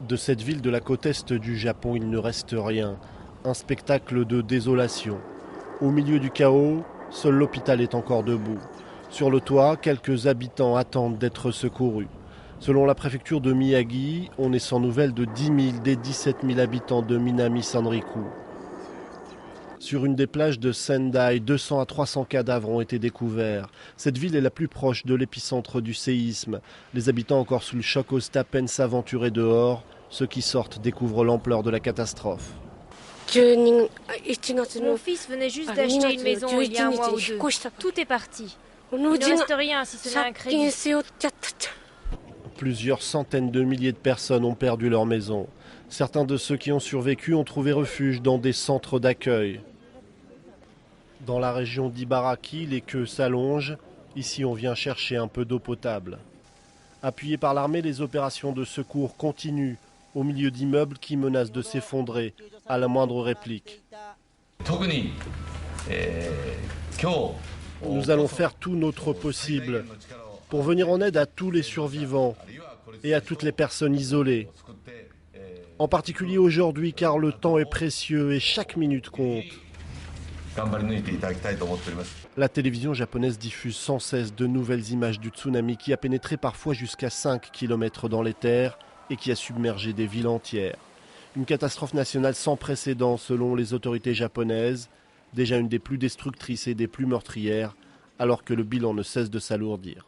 De cette ville de la côte est du Japon, il ne reste rien. Un spectacle de désolation. Au milieu du chaos, seul l'hôpital est encore debout. Sur le toit, quelques habitants attendent d'être secourus. Selon la préfecture de Miyagi, on est sans nouvelles de 10 000 des 17 000 habitants de Minami-Sanriku. Sur une des plages de Sendai, 200 à 300 cadavres ont été découverts. Cette ville est la plus proche de l'épicentre du séisme. Les habitants encore sous le choc osent à peine s'aventurer dehors. Ceux qui sortent découvrent l'ampleur de la catastrophe. Mon fils venait juste d'acheter une maison il y a un mois ou deux. Tout est parti. Il ne reste rien si ce n'est un crédit. Plusieurs centaines de milliers de personnes ont perdu leur maison. Certains de ceux qui ont survécu ont trouvé refuge dans des centres d'accueil. Dans la région d'Ibaraki, les queues s'allongent. Ici, on vient chercher un peu d'eau potable. Appuyés par l'armée, les opérations de secours continuent au milieu d'immeubles qui menacent de s'effondrer à la moindre réplique. Nous allons faire tout notre possible pour venir en aide à tous les survivants et à toutes les personnes isolées. En particulier aujourd'hui, car le temps est précieux et chaque minute compte. La télévision japonaise diffuse sans cesse de nouvelles images du tsunami qui a pénétré parfois jusqu'à 5 km dans les terres et qui a submergé des villes entières. Une catastrophe nationale sans précédent selon les autorités japonaises, déjà une des plus destructrices et des plus meurtrières, alors que le bilan ne cesse de s'alourdir.